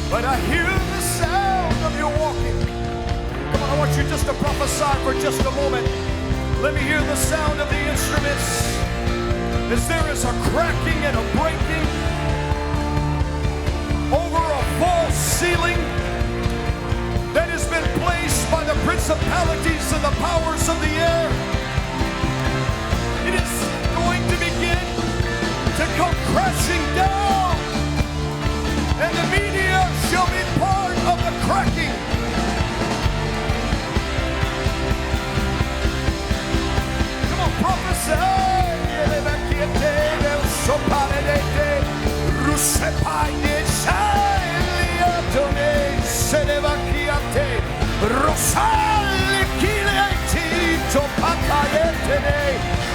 but I hear the sound of your walking. Come on, I want you just to prophesy for just a moment. Let me hear the sound of the instruments as there is a cracking and a breaking over a false ceiling that has been placed by the principalities and the powers of the air. It is going to begin to come crashing down, and the media shall be part of the cracking. Come on, prophesy.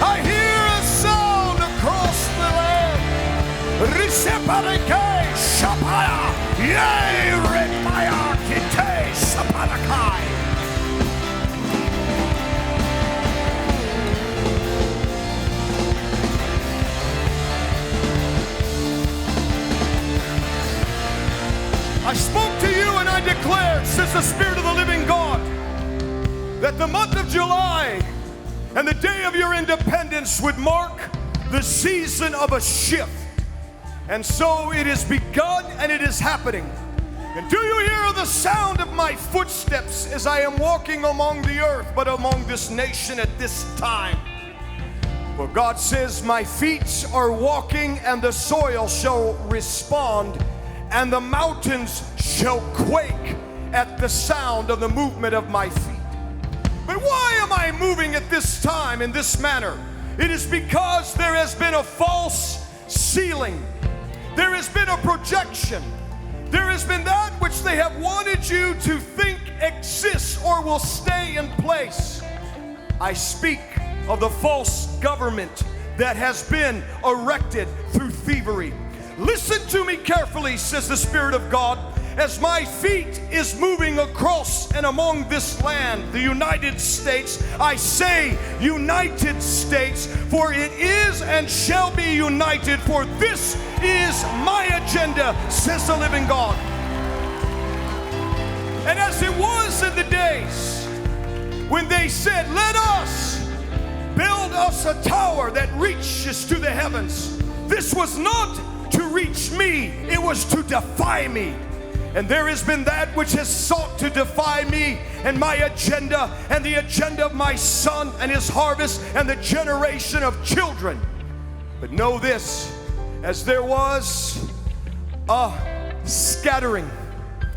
I hear a sound across the land. I spoke to you and I declared, says the Spirit of the living God, that the month of July and the day of your independence would mark the season of a shift. And so it has begun and it is happening. And do you hear the sound of my footsteps as I am walking among the earth, but among this nation at this time? For God says, my feet are walking and the soil shall respond, and the mountains shall quake at the sound of the movement of my feet. But why am I moving at this time in this manner? It is because there has been a false ceiling. There has been a projection. There has been that which they have wanted you to think exists or will stay in place. I speak of the false government that has been erected through thievery. Listen to me carefully, says the Spirit of God, as my feet is moving across and among this land, the United States. I say United States, for it is and shall be united, for this is my agenda, says the living God. And as it was in the days when they said, let us build us a tower that reaches to the heavens, this was not to reach me, it was to defy me. And there has been that which has sought to defy me and my agenda and the agenda of my son and his harvest and the generation of children. But know this, as there was a scattering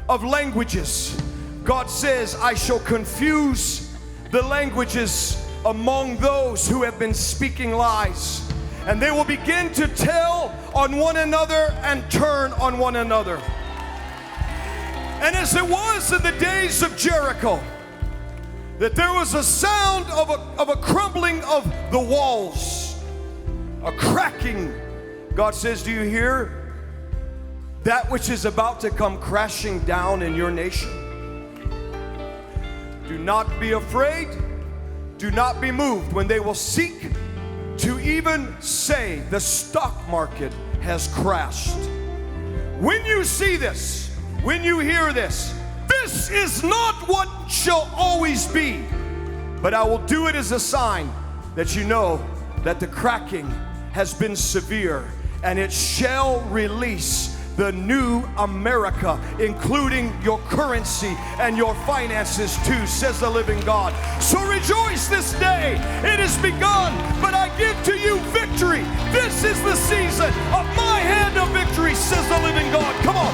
of languages, God says, I shall confuse the languages among those who have been speaking lies. And they will begin to tell on one another and turn on one another. And as it was in the days of Jericho, that there was a sound of a crumbling of the walls, a cracking. God says, do you hear that which is about to come crashing down in your nation? Do not be afraid. Do not be moved when they will seek to even say the stock market has crashed. When you see this, when you hear this, this is not what shall always be, but I will do it as a sign that you know that the cracking has been severe, and it shall release the new America, including your currency and your finances too, says the living God. So rejoice this day. It has begun, but I give to you victory. This is the season of my hand of victory, says the living God. Come on.